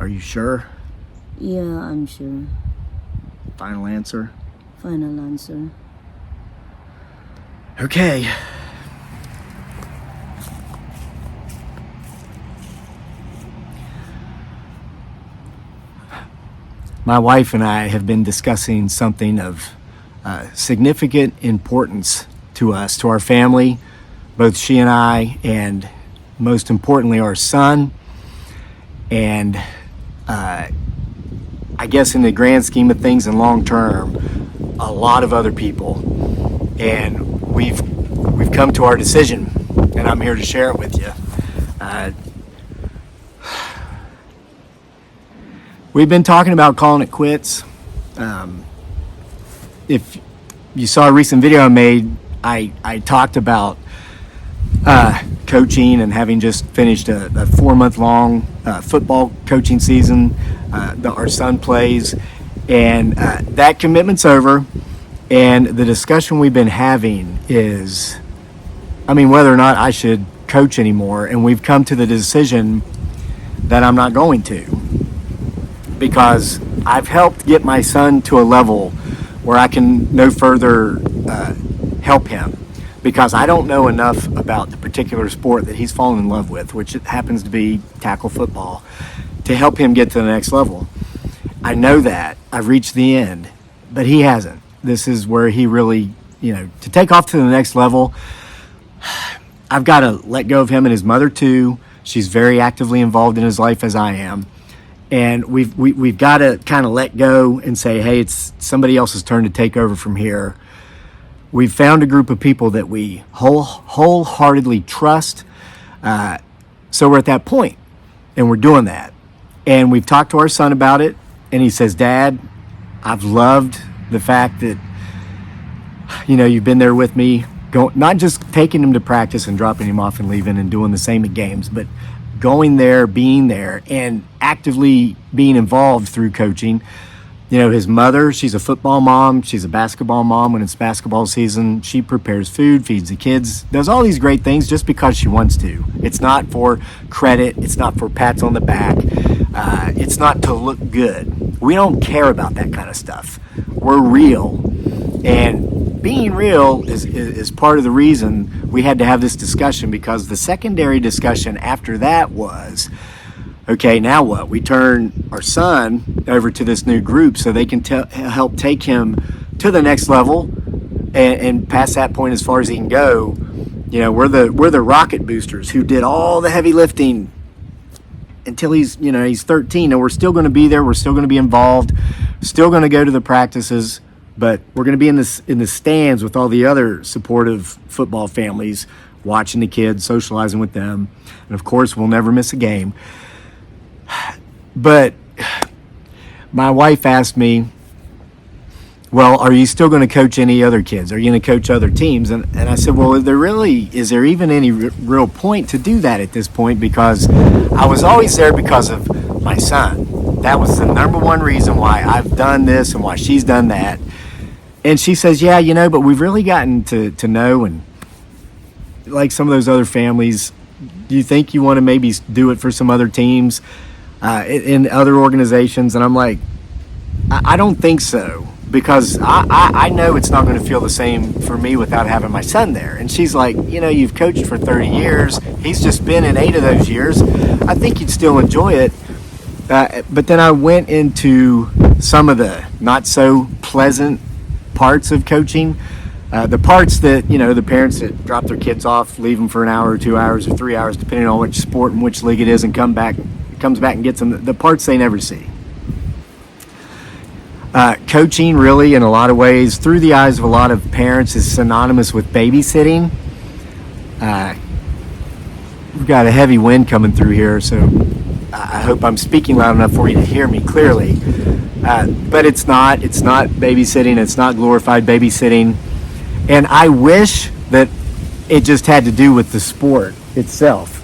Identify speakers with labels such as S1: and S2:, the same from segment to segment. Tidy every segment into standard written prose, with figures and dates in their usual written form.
S1: Are you sure?
S2: Yeah, I'm sure.
S1: Final answer?
S2: Final answer.
S1: Okay. My wife and I have been discussing something of significant importance to us, to our family, both she and I, and most importantly, our son. And I guess in the grand scheme of things and long term, a lot of other people. And we've come to our decision, and I'm here to share it with you. We've been talking about calling it quits. If you saw a recent video I made, I talked about coaching and having just finished a 4-month-long football coaching season. Our son plays, and that commitment's over. And the discussion we've been having is, whether or not I should coach anymore. And we've come to the decision that I'm not going to, because I've helped get my son to a level where I can no further help him, because I don't know enough about the particular sport that he's fallen in love with, which happens to be tackle football, to help him get to the next level. I know that. I've reached the end, but he hasn't. This is where he really, to take off to the next level, I've got to let go of him and his mother too. She's very actively involved in his life, as I am. And we've got to kind of let go and say, hey, it's somebody else's turn to take over from here. We've found a group of people that we wholeheartedly trust. So we're at that point, and we're doing that. And we've talked to our son about it, and he says, Dad, I've loved the fact that, you've been there with me, not just taking him to practice and dropping him off and leaving and doing the same at games, but going there, being there, and actively being involved through coaching. His mother, she's a football mom, she's a basketball mom. When it's basketball season, she prepares food, feeds the kids, does all these great things just because she wants to. It's not for credit, it's not for pats on the back, it's not to look good. We don't care about that kind of stuff. We're real, and being real is part of the reason we had to have this discussion, because the secondary discussion after that was, okay, now what? We turn our son over to this new group so they can help take him to the next level and past that point as far as he can go. We're the rocket boosters who did all the heavy lifting until he's 13, and we're still going to be there. We're still going to be involved, still going to go to the practices, but we're going to be in the stands with all the other supportive football families, watching the kids, socializing with them, and of course, we'll never miss a game. But my wife asked me, well, are you still going to coach any other kids? Are you going to coach other teams? And I said, well, is there even any real point to do that at this point? Because I was always there because of my son. That was the number one reason why I've done this and why she's done that. And she says, yeah, but we've really gotten to know, and like some of those other families, do you think you want to maybe do it for some other teams in other organizations? And I'm like, I don't think so, because I know it's not going to feel the same for me without having my son there. And she's like, you've coached for 30 years. He's just been in 8 of those years. I think you'd still enjoy it. But then I went into some of the not so pleasant parts of coaching. The parts that, the parents that drop their kids off, leave them for an hour or 2 hours or 3 hours, depending on which sport and which league it is, and comes back and gets them, the parts they never see. Coaching, really, in a lot of ways, through the eyes of a lot of parents, is synonymous with babysitting. We've got a heavy wind coming through here, so I hope I'm speaking loud enough for you to hear me clearly. But it's not babysitting, it's not glorified babysitting. And I wish that it just had to do with the sport itself.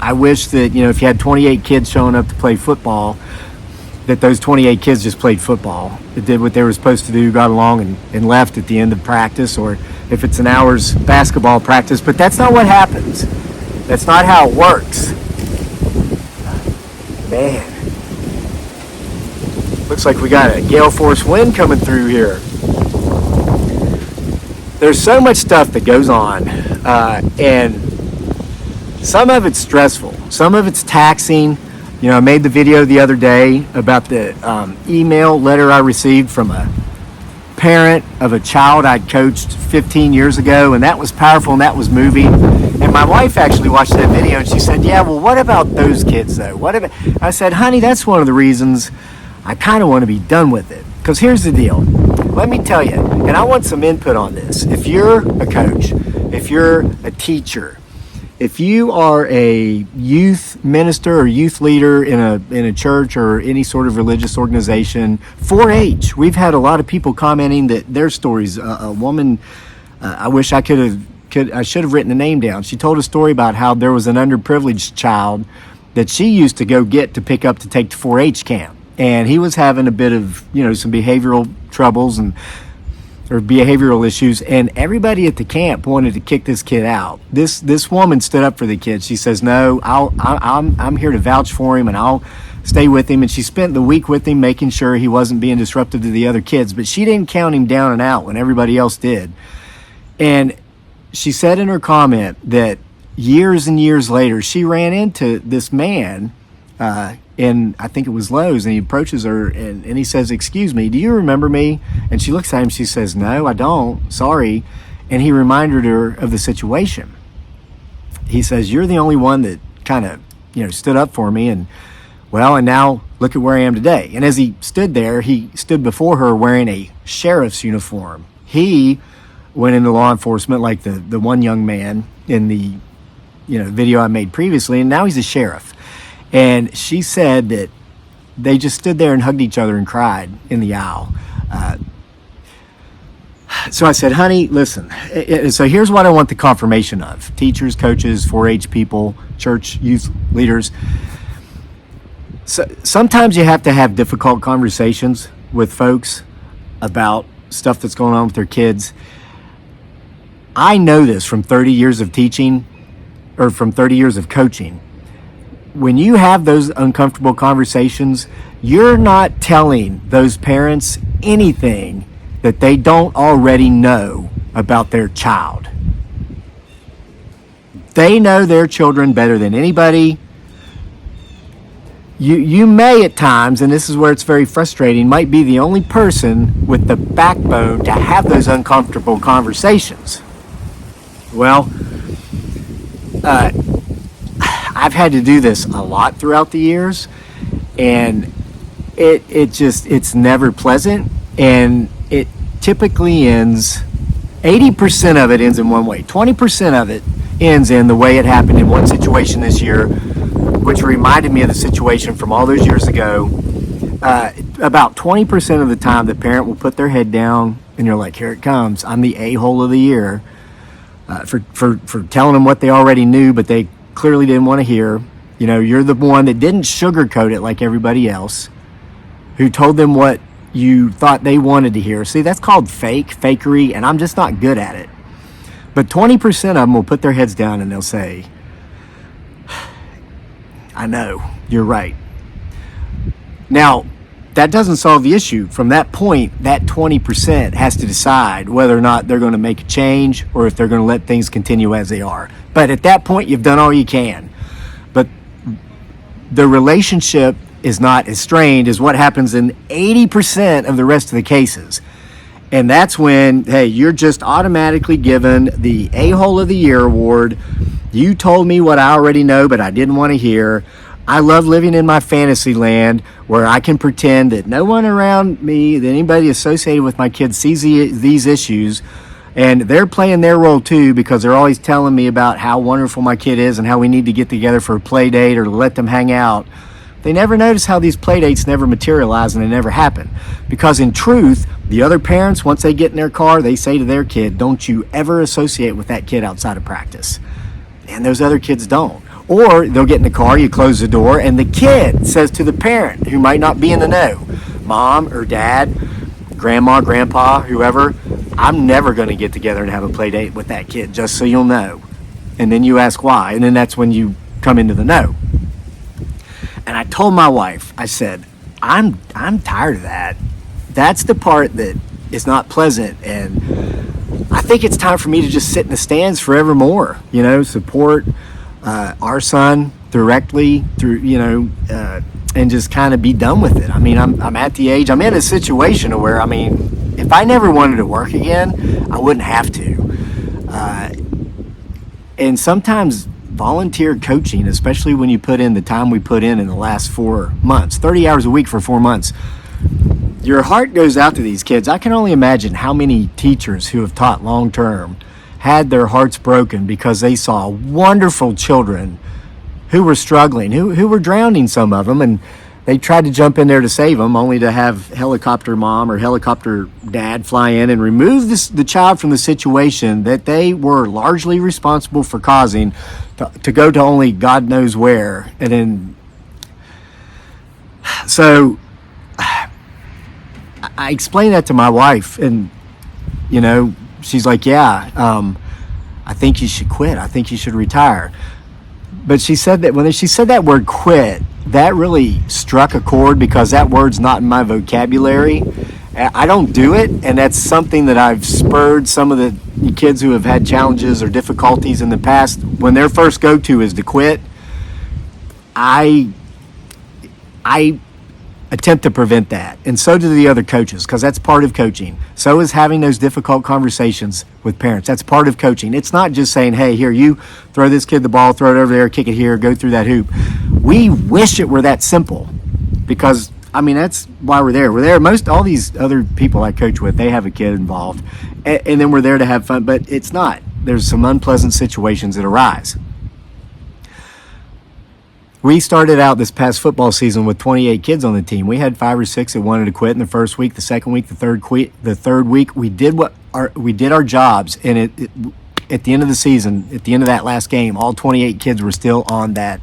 S1: I wish that, if you had 28 kids showing up to play football, that those 28 kids just played football. It did what they were supposed to do, got along and left at the end of practice, or if it's an hour's basketball practice. But that's not what happens. That's not how it works. Man, Looks like we got a gale force wind coming through here. There's so much stuff that goes on, and some of it's stressful, some of it's taxing. You know, I made the video the other day about the email letter I received from a parent of a child I'd coached 15 years ago, and that was powerful and that was moving. And my wife actually watched that video and she said, yeah, well, what about those kids though? What about? I said, honey, that's one of the reasons I kind of want to be done with it. Because here's the deal. Let me tell you, and I want some input on this. If you're a coach, if you're a teacher, if you are a youth minister or youth leader in a church or any sort of religious organization, 4-H, we've had a lot of people commenting that their stories. A woman, I wish I I should have written the name down. She told a story about how there was an underprivileged child that she used to go get to pick up to take to 4-H camp, and he was having a bit of some behavioral troubles or behavioral issues, and everybody at the camp wanted to kick this kid out. This woman stood up for the kid. She says, no, I'm here to vouch for him and I'll stay with him. And she spent the week with him, making sure he wasn't being disruptive to the other kids, but she didn't count him down and out when everybody else did. And she said in her comment that years and years later, she ran into this man, and I think it was Lowe's, and he approaches her and he says, excuse me, do you remember me? And she looks at him, she says, no, I don't, sorry. And he reminded her of the situation. He says, you're the only one that kind of, stood up for me, and now look at where I am today. And as he stood there, he stood before her wearing a sheriff's uniform. He went into law enforcement like the one young man in the video I made previously, and now he's a sheriff. And she said that they just stood there and hugged each other and cried in the aisle. So I said, honey, listen. So here's what I want the confirmation of. Teachers, coaches, 4-H people, church, youth leaders. So sometimes you have to have difficult conversations with folks about stuff that's going on with their kids. I know this from 30 years of teaching, or from 30 years of coaching. When you have those uncomfortable conversations, you're not telling those parents anything that they don't already know about their child. They know their children better than anybody. You may at times, and this is where it's very frustrating, might be the only person with the backbone to have those uncomfortable conversations. Well, I've had to do this a lot throughout the years, and it's never pleasant, and it typically ends, 80% of it ends in one way. 20% of it ends in the way it happened in one situation this year, which reminded me of the situation from all those years ago. About 20% of the time, the parent will put their head down, and you're like, here it comes. I'm the a-hole of the year for telling them what they already knew, but they clearly didn't want to hear. You're the one that didn't sugarcoat it like everybody else, who told them what you thought they wanted to hear. See, that's called fakery, and I'm just not good at it. But 20% of them will put their heads down and they'll say, I know, you're right. Now, that doesn't solve the issue. From that point, that 20% has to decide whether or not they're going to make a change or if they're going to let things continue as they are. But at that point, you've done all you can. But the relationship is not as strained as what happens in 80% of the rest of the cases. And that's when, hey, you're just automatically given the a-hole of the year award. You told me what I already know, but I didn't want to hear. I love living in my fantasy land where I can pretend that no one around me, that anybody associated with my kids sees these issues, and they're playing their role too, because they're always telling me about how wonderful my kid is and how we need to get together for a play date or to let them hang out. They never notice how these play dates never materialize and they never happen. Because in truth, the other parents, once they get in their car, they say to their kid, don't you ever associate with that kid outside of practice. And those other kids don't. Or they'll get in the car, you close the door, and the kid says to the parent who might not be in the know, mom or dad, grandma, grandpa, whoever, I'm never going to get together and have a play date with that kid, just so you'll know. And then you ask why, and then that's when you come into the know. And I told my wife, I said, I'm tired of that. That's the part that is not pleasant, and I think it's time for me to just sit in the stands forevermore. Support our son directly through, and just kind of be done with it. I mean, I'm at the age, I'm in a situation where, I mean, if I never wanted to work again, I wouldn't have to. And sometimes volunteer coaching, especially when you put in the time we put in the last 4 months, 30 hours a week for 4 months, your heart goes out to these kids. I can only imagine how many teachers who have taught long term had their hearts broken because they saw wonderful children who were struggling, who were drowning, some of them, and they tried to jump in there to save them, only to have helicopter mom or helicopter dad fly in and remove the child from the situation that they were largely responsible for causing, to go to only God knows where. And then, so I explained that to my wife, and she's like, yeah, I think you should quit. I think you should retire. But she said that when she said that word quit, that really struck a chord, because that word's not in my vocabulary. I don't do it, and that's something that I've spurred some of the kids who have had challenges or difficulties in the past. When their first go-to is to quit, I attempt to prevent that, and so do the other coaches, because that's part of coaching. So is having those difficult conversations with parents. That's part of coaching. It's not just saying, hey, here, you throw this kid the ball, throw it over there, kick it here, go through that hoop. We wish it were that simple, because I mean, that's why we're there. We're there. All these other people I coach with, they have a kid involved, and then we're there to have fun, but it's not. There's some unpleasant situations that arise. We started out this past football season with 28 kids on the team. We had 5 or 6 that wanted to quit in the first week, the second week, the third week. We did our jobs, and at the end of the season, at the end of that last game, all 28 kids were still on that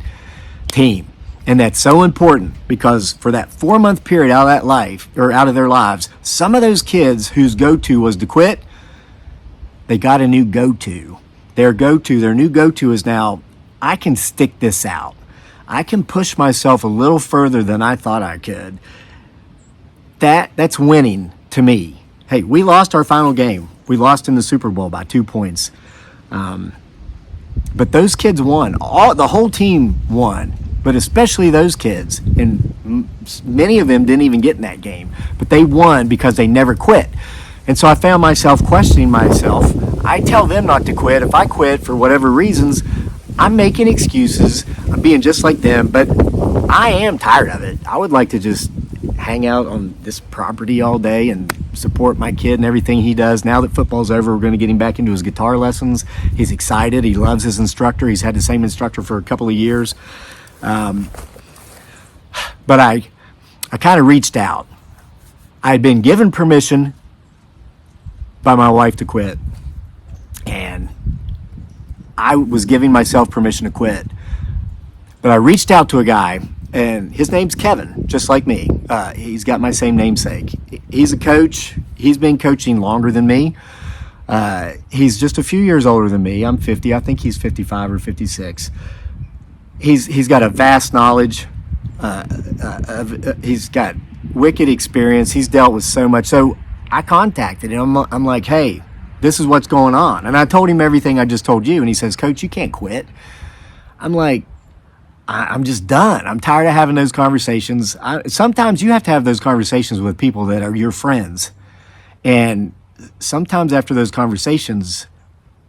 S1: team. And that's so important, because for that 4-month period out of their lives, some of those kids whose go-to was to quit, they got a new go-to. Their new go-to is now, I can stick this out. I can push myself a little further than I thought I could. That's winning to me. Hey, we lost our final game. We lost in the Super Bowl by 2 points. But those kids won. The whole team won, but especially those kids. And many of them didn't even get in that game. But they won because they never quit. And so I found myself questioning myself. I tell them not to quit. If I quit for whatever reasons, I'm making excuses. I'm being just like them, but I am tired of it. I would like to just hang out on this property all day and support my kid and everything he does. Now that football's over, we're going to get him back into his guitar lessons. He's excited. He loves his instructor. He's had the same instructor for a couple of years. But I kind of reached out. I had been given permission by my wife to quit, and I was giving myself permission to quit. But I reached out to a guy, and his name's Kevin, just like me. He's got my same namesake. He's a coach. He's been coaching longer than me. He's just a few years older than me. I'm 50. I think he's 55 or 56. He's got a vast knowledge. He's got wicked experience. He's dealt with so much. So I contacted him. I'm like, hey, this is what's going on. And I told him everything I just told you. And he says, Coach, you can't quit. I'm like, I'm just done. I'm tired of having those conversations. Sometimes you have to have those conversations with people that are your friends. And sometimes after those conversations,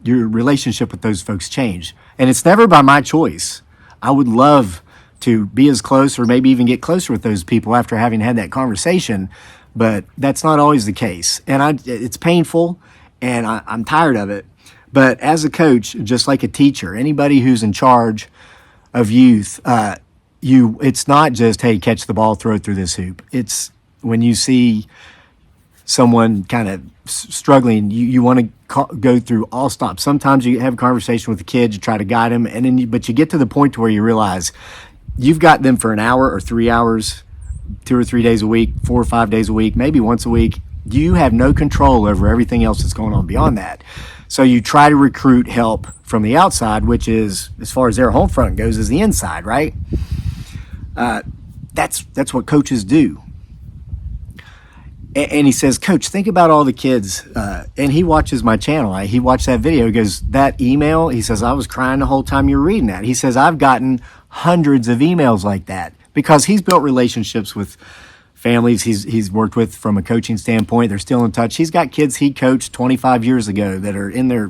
S1: your relationship with those folks change. And it's never by my choice. I would love to be as close, or maybe even get closer with those people after having had that conversation. But that's not always the case. And it's painful, and I'm tired of it. But as a coach, just like a teacher, anybody who's in charge of youth, it's not just, hey, catch the ball, throw it through this hoop. It's when you see someone kind of struggling, you want to go through all stops. Sometimes you have a conversation with the kid, you try to guide them, and then but you get to the point to where you realize you've got them for an hour or 3 hours, 2 or 3 days a week, 4 or 5 days a week, maybe once a week. You have no control over everything else that's going on beyond that. So you try to recruit help from the outside, which is, as far as their home front goes, is the inside, right? that's what coaches do. And he says, Coach, think about all the kids. And he watches my channel. He watched that video. He goes, that email, he says, I was crying the whole time you were reading that. He says, I've gotten hundreds of emails like that because he's built relationships with families he's worked with from a coaching standpoint. They're still in touch. He's got kids he coached 25 years ago that are in their,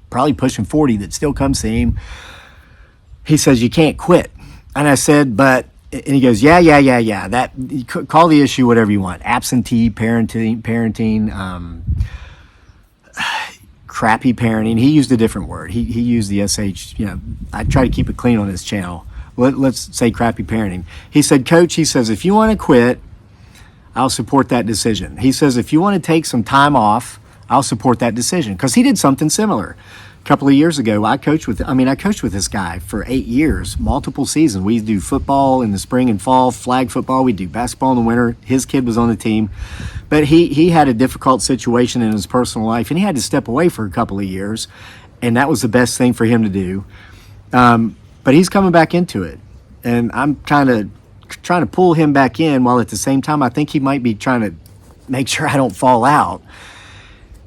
S1: probably pushing 40 that still come see him. He says, you can't quit. And I said, and he goes, yeah. That, you call the issue whatever you want. Absentee parenting, crappy parenting. He used a different word. He used the SH. I try to keep it clean on his channel. Let's say crappy parenting. He said, Coach, he says, if you want to quit, I'll support that decision. He says, if you want to take some time off, I'll support that decision. Because he did something similar. A couple of years ago, I coached with this guy for 8 years, multiple seasons. We do football in the spring and fall, flag football. We do basketball in the winter. His kid was on the team. But he had a difficult situation in his personal life, and he had to step away for a couple of years, and that was the best thing for him to do. But he's coming back into it, and I'm trying to pull him back in, while at the same time I think he might be trying to make sure I don't fall out.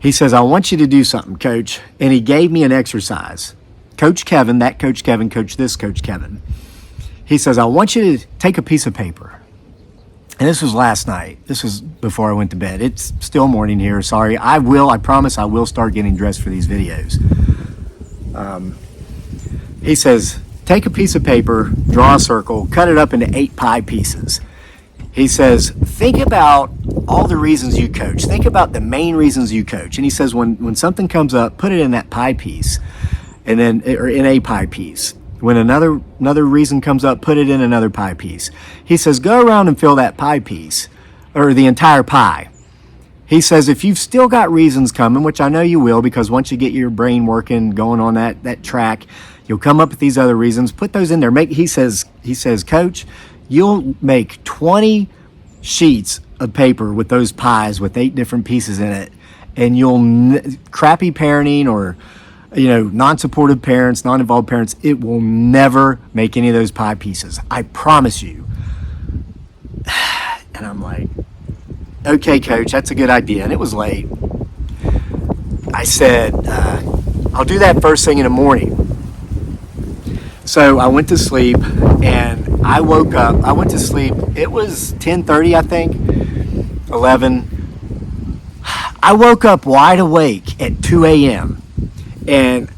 S1: He says, I want you to do something, Coach. And he gave me an exercise. Coach Kevin, Coach this, Coach Kevin. He says, I want you to take a piece of paper. And this was last night. This was before I went to bed. It's still morning here. Sorry. I promise I will start getting dressed for these videos. He says, take a piece of paper, draw a circle, cut it up into 8 pie pieces. He says, think about all the reasons you coach. Think about the main reasons you coach. And he says, when something comes up, put it in that pie piece, or in a pie piece. When another reason comes up, put it in another pie piece. He says, go around and fill that pie piece, or the entire pie. He says, if you've still got reasons coming, which I know you will, because once you get your brain working, going on that track, you'll come up with these other reasons. Put those in there. He says, Coach, you'll make 20 sheets of paper with those pies with 8 different pieces in it, and crappy parenting or non-supportive parents, non-involved parents, it will never make any of those pie pieces. I promise you. And I'm like, okay, Coach, that's a good idea. And it was late. I said, I'll do that first thing in the morning. So I went to sleep, and I woke up. I went to sleep. It was 10:30, I think, 11. I woke up wide awake at 2 a.m. And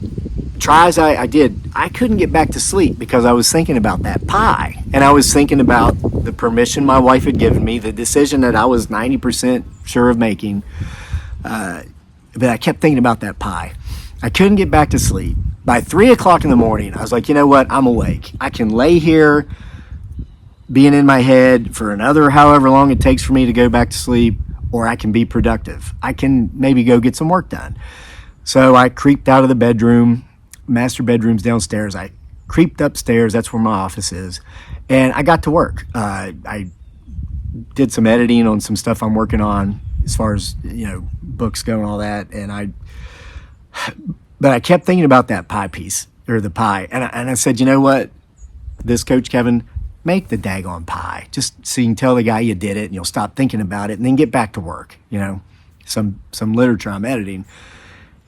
S1: try as I did, I couldn't get back to sleep because I was thinking about that pie. And I was thinking about the permission my wife had given me, the decision that I was 90% sure of making. But I kept thinking about that pie. I couldn't get back to sleep. By 3 o'clock in the morning, I was like, you know what? I'm awake. I can lay here being in my head for another however long it takes for me to go back to sleep, or I can be productive. I can maybe go get some work done. So I creeped out of the bedroom. Master bedroom's downstairs. I creeped upstairs. That's where my office is. And I got to work. I did some editing on some stuff I'm working on as far as, books go and all that. But I kept thinking about that pie piece, or the pie. And I said, you know what? This Coach Kevin, make the daggone pie. Just so you can tell the guy you did it, and you'll stop thinking about it, and then get back to work. Some literature I'm editing.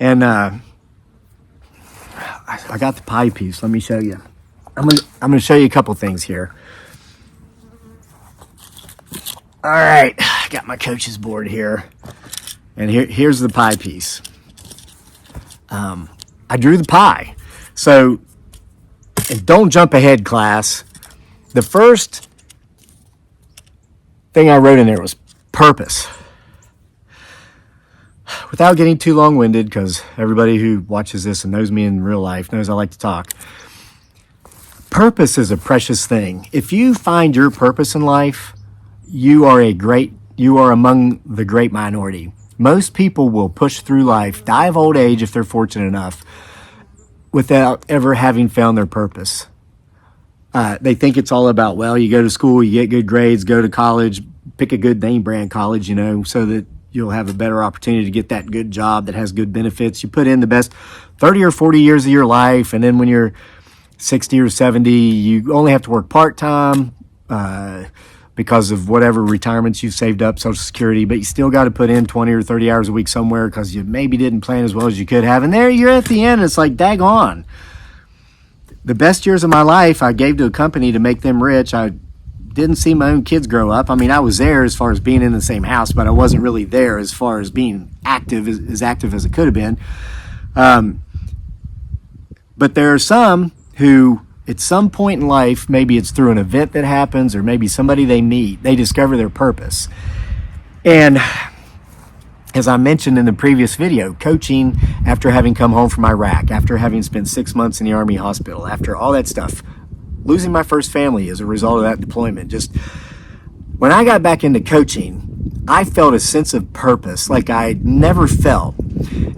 S1: And I got the pie piece. Let me show you. I'm gonna show you a couple things here. All right, I got my coach's board here, and here's the pie piece. I drew the pie. So, and don't jump ahead, class. The first thing I wrote in there was purpose. Without getting too long-winded, because everybody who watches this and knows me in real life knows I like to talk. Purpose is a precious thing. If you find your purpose in life, you are among the great minority. Most people will push through life, die of old age if they're fortunate enough, without ever having found their purpose. They think it's all about, you go to school, you get good grades, go to college, pick a good name brand college, so that you'll have a better opportunity to get that good job that has good benefits. You put in the best 30 or 40 years of your life, and then when you're 60 or 70, you only have to work part-time, because of whatever retirements you've saved up, Social Security, but you still got to put in 20 or 30 hours a week somewhere because you maybe didn't plan as well as you could have. And there you're at the end. It's like, daggone. The best years of my life I gave to a company to make them rich. I didn't see my own kids grow up. I mean, I was there as far as being in the same house, but I wasn't really there as far as being active as it could have been. But there are some who, at some point in life, maybe it's through an event that happens or maybe somebody they meet, they discover their purpose. And as I mentioned in the previous video, coaching after having come home from Iraq, after having spent 6 months in the Army hospital, after all that stuff, losing my first family as a result of that deployment, just when I got back into coaching, I felt a sense of purpose like I never felt.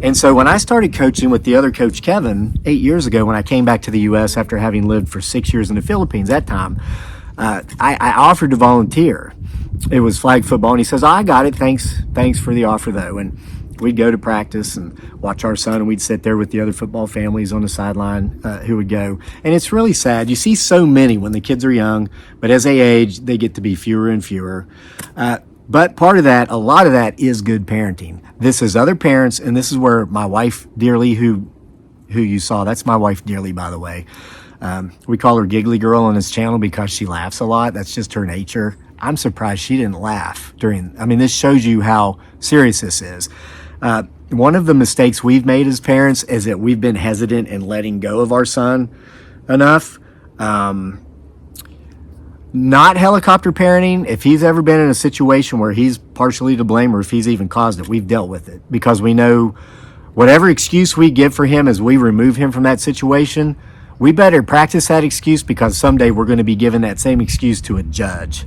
S1: And so when I started coaching with the other coach, Kevin, 8 years ago, when I came back to the U.S. after having lived for 6 years in the Philippines that time, I offered to volunteer. It was flag football, and he says, I got it. Thanks for the offer, though. And we'd go to practice and watch our son, and we'd sit there with the other football families on the sideline who would go. And it's really sad. You see so many when the kids are young, but as they age, they get to be fewer and fewer. But part of that, a lot of that is good parenting. This is other parents, and this is where my wife, Dearly, who you saw, that's my wife, Dearly, by the way. We call her Giggly Girl on this channel because she laughs a lot. That's just her nature. I'm surprised she didn't laugh this shows you how serious this is. One of the mistakes we've made as parents is that we've been hesitant in letting go of our son enough. Not helicopter parenting. If he's ever been in a situation where he's partially to blame or if he's even caused it, we've dealt with it because we know whatever excuse we give for him as we remove him from that situation, we better practice that excuse because someday we're going to be given that same excuse to a judge.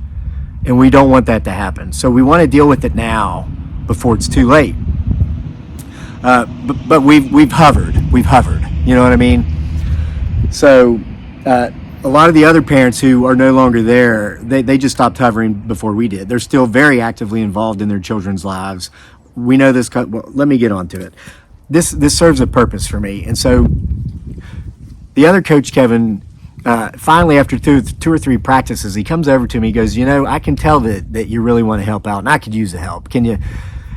S1: And we don't want that to happen. So we want to deal with it now before it's too late. But we've hovered. You know what I mean? So a lot of the other parents who are no longer there, they just stopped hovering before we did. They're still very actively involved in their children's lives. We know this. Well, let me get on to it. This serves a purpose for me. And so the other coach, Kevin, finally, after two or three practices, he comes over to me. He goes, I can tell that you really want to help out, and I could use the help. Can you?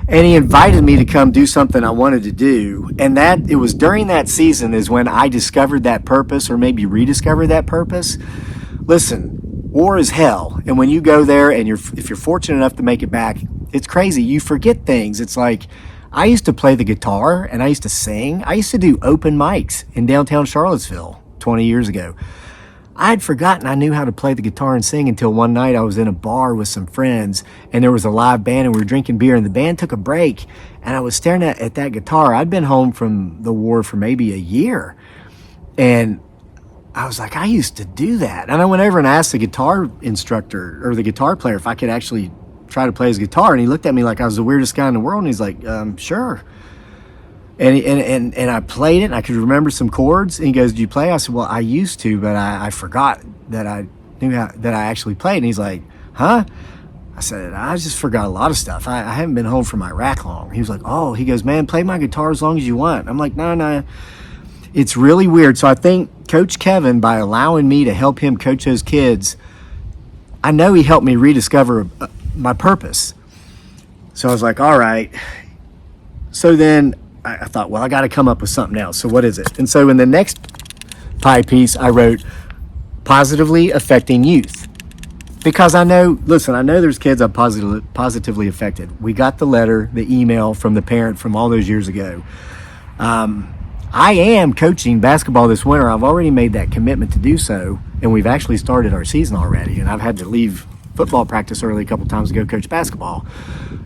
S1: And he invited me to come do something I wanted to do. And it was during that season is when I discovered that purpose, or maybe rediscovered that purpose. Listen, war is hell. And when you go there and if you're fortunate enough to make it back, it's crazy. You forget things. It's like, I used to play the guitar and I used to sing. I used to do open mics in downtown Charlottesville 20 years ago. I had forgotten I knew how to play the guitar and sing until one night I was in a bar with some friends and there was a live band and we were drinking beer and the band took a break and I was staring at that guitar. I'd been home from the war for maybe a year and I was like, I used to do that. And I went over and asked the guitar instructor or the guitar player if I could actually try to play his guitar, and he looked at me like I was the weirdest guy in the world and he's like, sure. And I played it, and I could remember some chords. And he goes, "Do you play?" I said, "Well, I used to, but I forgot that I knew that I actually played." And he's like, "Huh?" I said, "I just forgot a lot of stuff. I haven't been home from Iraq long." He was like, "Oh," he goes, "Man, play my guitar as long as you want." I'm like, "No. It's really weird." So I think Coach Kevin, by allowing me to help him coach those kids, I know he helped me rediscover my purpose. So I was like, all right. So then I thought, well, I got to come up with something else. So what is it? And so in the next pie piece, I wrote positively affecting youth. Because I know there's kids I'm positively affected. We got the letter, the email from the parent from all those years ago. I am coaching basketball this winter. I've already made that commitment to do so, and we've actually started our season already. And I've had to leave football practice early a couple times to go coach basketball.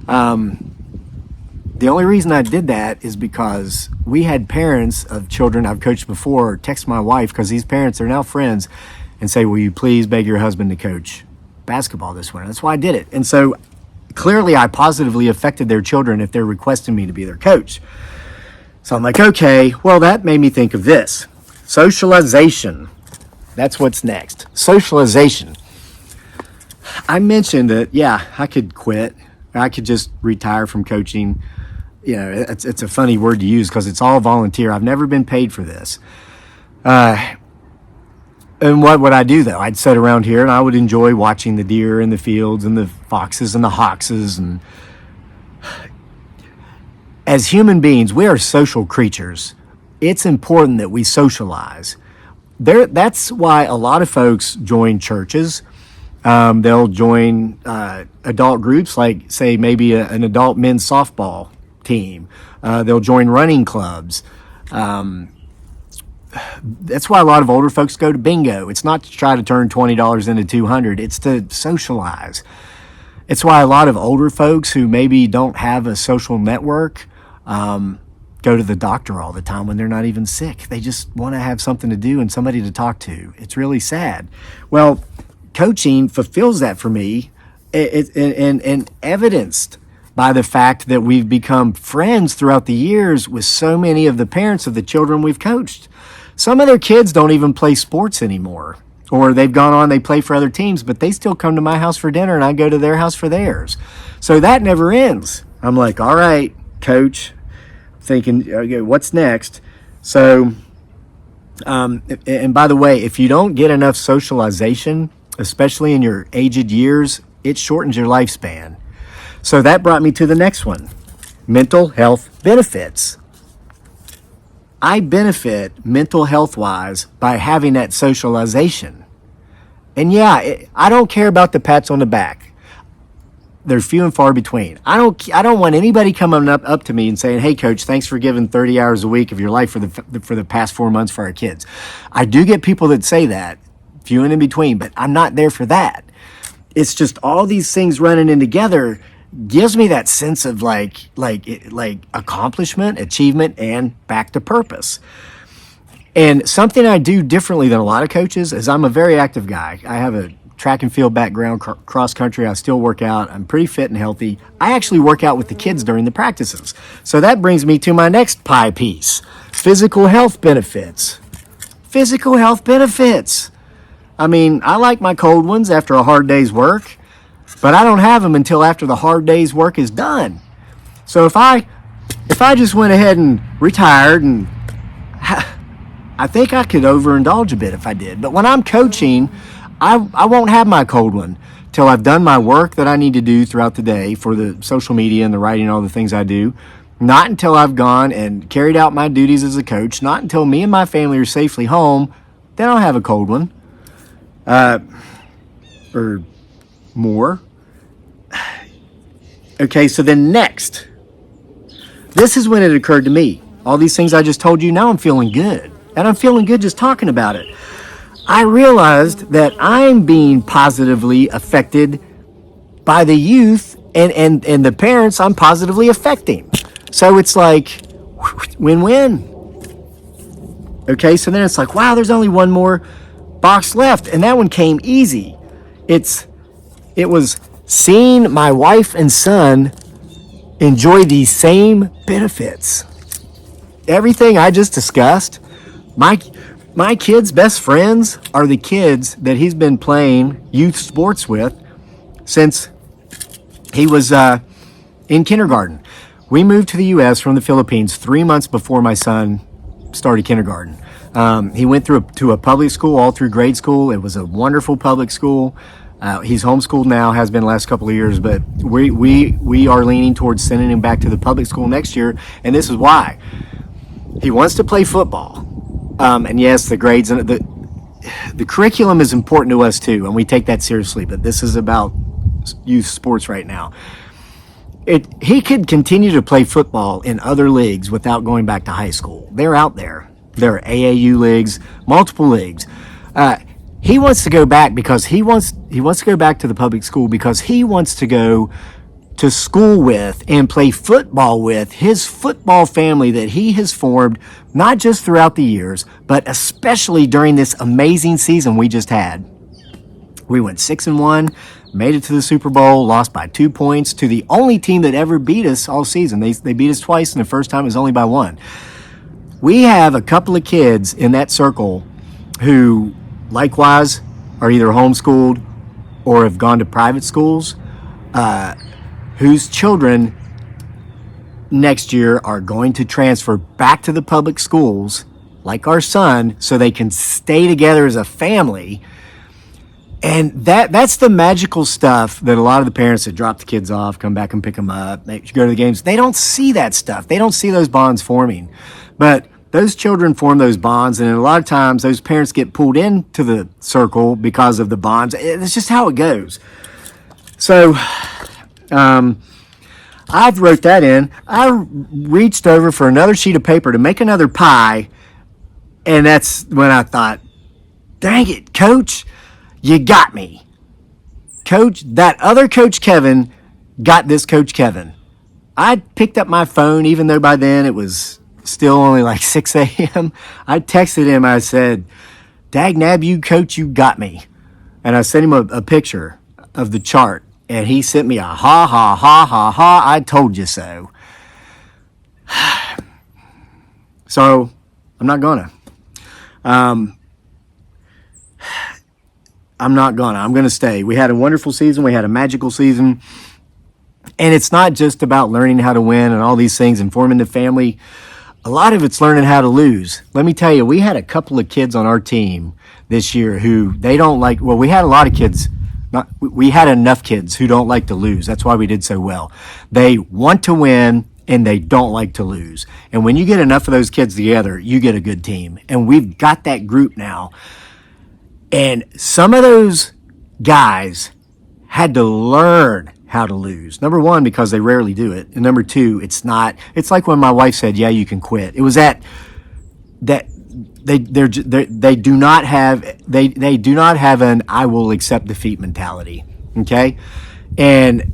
S1: The only reason I did that is because we had parents of children I've coached before text my wife, because these parents are now friends, and say, "Will you please beg your husband to coach basketball this winter?" That's why I did it. And so clearly I positively affected their children if they're requesting me to be their coach. So I'm like, okay, well, that made me think of this. Socialization. That's what's next. Socialization. I mentioned that, yeah, I could quit. I could just retire from coaching. You know, it's a funny word to use because it's all volunteer. I've never been paid for this. And what would I do though? I'd sit around here and I would enjoy watching the deer in the fields and the foxes and the hoxes. And as human beings, we are social creatures. It's important that we socialize. That's why a lot of folks join churches. They'll join adult groups, like say maybe an adult men's softball team. They'll join running clubs. That's why a lot of older folks go to bingo. It's not to try to turn $20 into $200. It's to socialize. It's why a lot of older folks who maybe don't have a social network go to the doctor all the time when they're not even sick. They just want to have something to do and somebody to talk to. It's really sad. Well, coaching fulfills that for me, and evidenced by the fact that we've become friends throughout the years with so many of the parents of the children we've coached. Some of their kids don't even play sports anymore, or they've gone on, they play for other teams, but they still come to my house for dinner and I go to their house for theirs. So that never ends. I'm like, all right, coach, thinking, okay, what's next? So, and by the way, if you don't get enough socialization, especially in your aged years, it shortens your lifespan. So that brought me to the next one, mental health benefits. I benefit mental health wise by having that socialization. And yeah, I don't care about the pats on the back. They're few and far between. I don't want anybody coming up to me and saying, "Hey, coach, thanks for giving 30 hours a week of your life for the past 4 months for our kids." I do get people that say that, few and in between, but I'm not there for that. It's just all these things running in together gives me that sense of like accomplishment, achievement, and back to purpose. And something I do differently than a lot of coaches is I'm a very active guy. I have a track and field background, cross country. I still work out. I'm pretty fit and healthy. I actually work out with the kids during the practices. So that brings me to my next pie piece, physical health benefits. Physical health benefits. I mean, I like my cold ones after a hard day's work, but I don't have them until after the hard day's work is done. So if I just went ahead and retired, and I think I could overindulge a bit if I did. But when I'm coaching, I won't have my cold one till I've done my work that I need to do throughout the day for the social media and the writing and all the things I do. Not until I've gone and carried out my duties as a coach. Not until me and my family are safely home. Then I'll have a cold one. Or more. Okay, so then next. This is when it occurred to me. All these things I just told you, now I'm feeling good. And I'm feeling good just talking about it. I realized that I'm being positively affected by the youth and the parents I'm positively affecting. So it's like win-win. Okay, so then it's like, wow, there's only one more box left. And that one came easy. It was seeing my wife and son enjoy these same benefits. Everything I just discussed, my kid's best friends are the kids that he's been playing youth sports with since he was in kindergarten. We moved to the U.S. from the Philippines 3 months before my son started kindergarten. He went to a public school all through grade school. It was a wonderful public school. He's homeschooled now, has been the last couple of years, but we are leaning towards sending him back to the public school next year, and this is why. He wants to play football. And yes, the grades and the curriculum is important to us too, and we take that seriously, but this is about youth sports right now. He could continue to play football in other leagues without going back to high school. They're out there. There are AAU leagues, multiple leagues. He wants to go back because he wants to go back to the public school because he wants to go to school with and play football with his football family that he has formed, not just throughout the years, but especially during this amazing season we just had. We went 6-1, made it to the Super Bowl, lost by 2 points to the only team that ever beat us all season. They beat us twice, and the first time it was only by 1. We have a couple of kids in that circle who likewise are either homeschooled or have gone to private schools, whose children next year are going to transfer back to the public schools like our son, so they can stay together as a family. And that's the magical stuff that a lot of the parents that drop the kids off, come back and pick them up, they go to the games, they don't see that stuff. They don't see those bonds forming. But those children form those bonds, and a lot of times those parents get pulled into the circle because of the bonds. It's just how it goes. So I wrote that in. I reached over for another sheet of paper to make another pie, and that's when I thought, dang it, Coach, you got me. Coach, that other Coach Kevin got this Coach Kevin. I picked up my phone, even though by then it was still only like 6 a.m. I texted him. I said, dag nab you, Coach, you got me. And I sent him a picture of the chart. And he sent me a ha, ha, ha, ha, ha, I told you so. So, I'm not gonna. I'm going to stay. We had a wonderful season. We had a magical season. And it's not just about learning how to win and all these things and forming the family. A lot of it's learning how to lose. Let me tell you, we had a couple of kids on our team this year who they don't like. Well, we had a lot of kids. We had enough kids who don't like to lose. That's why we did so well. They want to win and they don't like to lose. And when you get enough of those kids together, you get a good team. And we've got that group now. And some of those guys had to learn how to lose. Number one, because they rarely do it. And number two, it's like when my wife said, yeah, you can quit. It was that they do not have an I will accept defeat mentality. Okay. And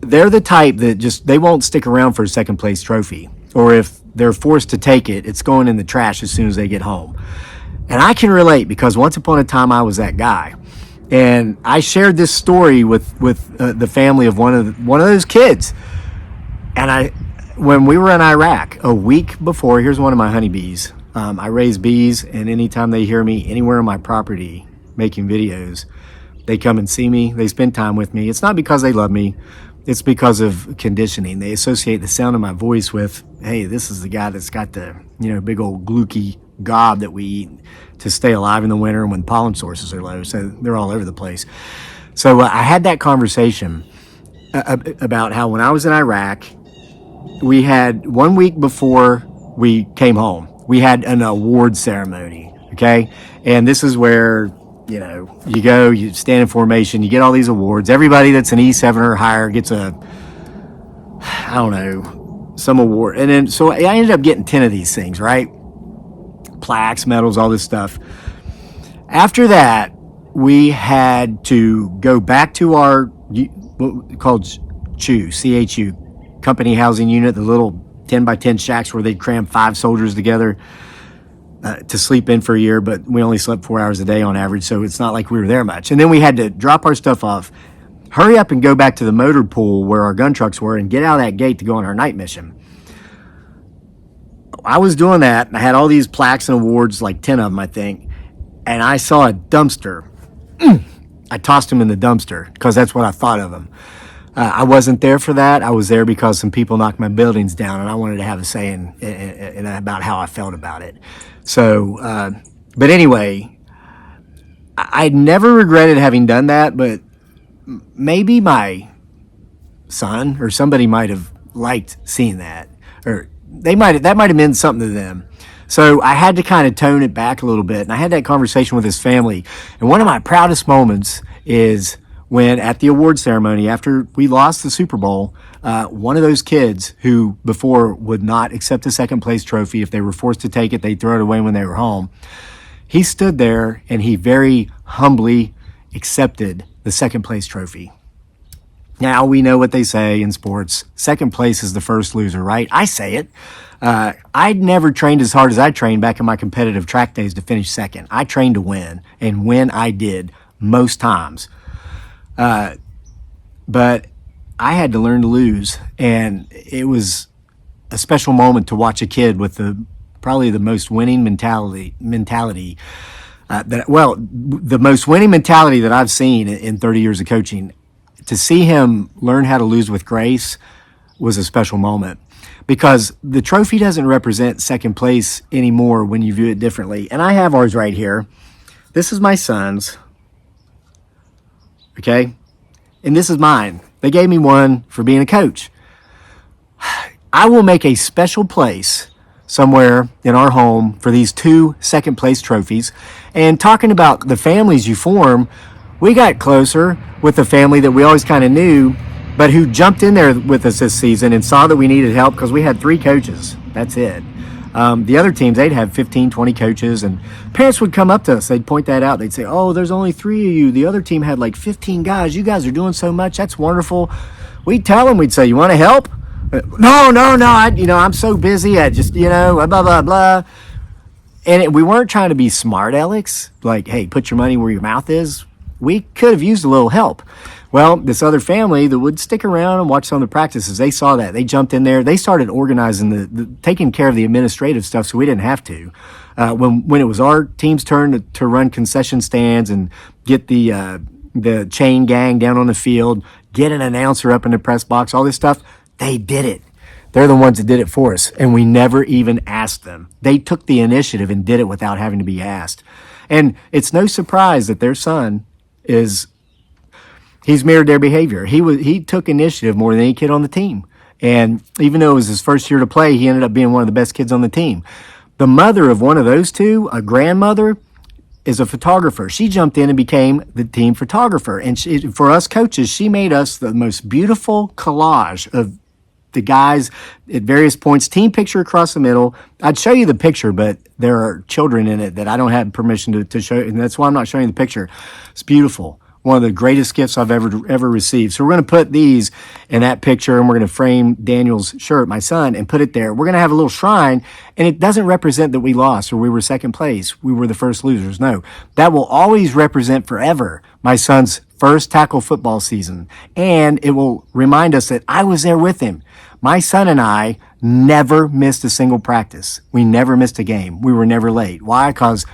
S1: they're the type that they won't stick around for a second place trophy. Or if they're forced to take it, it's going in the trash as soon as they get home. And I can relate because once upon a time I was that guy, and I shared this story with the family of one of those kids. And when we were in Iraq a week before, here's one of my honeybees. I raise bees, and anytime they hear me anywhere on my property making videos, they come and see me. They spend time with me. It's not because they love me. It's because of conditioning. They associate the sound of my voice with, hey, this is the guy that's got the big old glucky gob that we eat to stay alive in the winter when pollen sources are low. So they're all over the place. So I had that conversation about how when I was in Iraq, we had 1 week before we came home, we had an award ceremony. Okay. And this is where, you go, you stand in formation, you get all these awards. Everybody that's an E7 or higher gets some award. And then, so I ended up getting 10 of these things, right? Plaques, medals, all this stuff. After that, we had to go back to our called CHU, company housing unit, the little 10 by 10 shacks where they'd cram 5 soldiers together to sleep in for a year, but we only slept 4 hours a day on average, so it's not like we were there much. And then we had to drop our stuff off, hurry up and go back to the motor pool where our gun trucks were and get out of that gate to go on our night mission. I was doing that, and I had all these plaques and awards, like 10 of them, I think, and I saw a dumpster. I tossed them in the dumpster because that's what I thought of them. I wasn't there for that. I was there because some people knocked my buildings down, and I wanted to have a say in about how I felt about it. So, but anyway, I never regretted having done that, but maybe my son or somebody might have liked seeing that, or that might have meant something to them. So I had to kind of tone it back a little bit, and I had that conversation with his family. And one of my proudest moments is when at the award ceremony, after we lost the Super Bowl, one of those kids who before would not accept a second place trophy, if they were forced to take it, they'd throw it away when they were home. He stood there and he very humbly accepted the second place trophy. Now we know what they say in sports. Second place is the first loser, right? I say it. I'd never trained as hard as I trained back in my competitive track days to finish second. I trained to win, and win I did most times. But I had to learn to lose, and it was a special moment to watch a kid with probably the most winning mentality the most winning mentality that I've seen in 30 years of coaching. To see him learn how to lose with grace was a special moment. because the trophy doesn't represent second place anymore when you view it differently. And I have ours right here. This is my son's, okay? And this is mine. They gave me one for being a coach. I will make a special place somewhere in our home for these 2 second place trophies. And talking about the families you form, we got closer with the family that we always kind of knew, but who jumped in there with us this season and saw that we needed help because we had 3 coaches. That's it. The other teams, they'd have 15, 20 coaches, and parents would come up to us. They'd point that out. They'd say, oh, there's only 3 of you. The other team had like 15 guys. You guys are doing so much. That's wonderful. We'd tell them, we'd say, you want to help? No. I'm so busy. I just, blah, blah, blah. And we weren't trying to be smart, Alex. Like, hey, put your money where your mouth is. We could have used a little help. Well, this other family that would stick around and watch some of the practices, they saw that. They jumped in there. They started organizing taking care of the administrative stuff so we didn't have to. When it was our team's turn to run concession stands and get the chain gang down on the field, get an announcer up in the press box, all this stuff, they did it. They're the ones that did it for us, and we never even asked them. They took the initiative and did it without having to be asked. And it's no surprise that their son he's mirrored their behavior. He took initiative more than any kid on the team. And even though it was his first year to play, he ended up being one of the best kids on the team. The mother of one of those 2, a grandmother, is a photographer. She jumped in and became the team photographer. And for us coaches, she made us the most beautiful collage of the guys at various points, team picture across the middle. I'd show you the picture, but there are children in it that I don't have permission to show, and that's why I'm not showing you the picture. It's beautiful. One of the greatest gifts I've ever received. So we're going to put these in that picture, and we're going to frame Daniel's shirt, my son, and put it there. We're going to have a little shrine, and it doesn't represent that we lost or we were second place. We were the first losers. No, that will always represent forever my son's first tackle football season, and it will remind us that I was there with him. My son and I never missed a single practice. We never missed a game. We were never late. Why? Because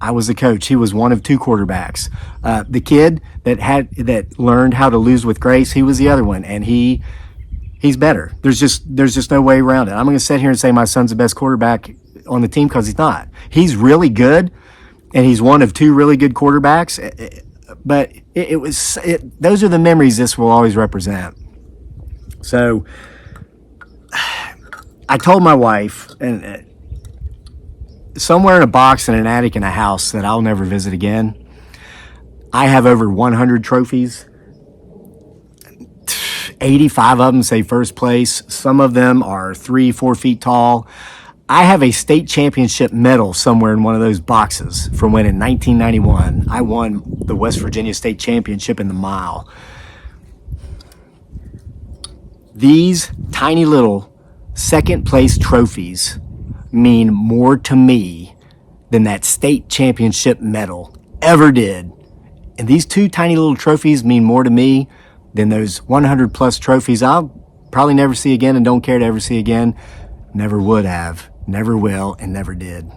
S1: I was the coach. He was one of 2 quarterbacks. The kid that learned how to lose with grace, he was the other one, and he's better. There's just no way around it. I'm going to sit here and say my son's the best quarterback on the team because he's not. He's really good, and he's one of 2 really good quarterbacks. But those are the memories this will always represent. So I told my wife, and somewhere in a box in an attic in a house that I'll never visit again, I have over 100 trophies. 85 of them say first place. Some of them are 3-4 feet tall. I have a state championship medal somewhere in one of those boxes from when in 1991 I won the West Virginia State Championship in the mile. These tiny little second place trophies mean more to me than that state championship medal ever did. And these 2 tiny little trophies mean more to me than those 100 plus trophies I'll probably never see again and don't care to ever see again. Never would have, never will, and never did.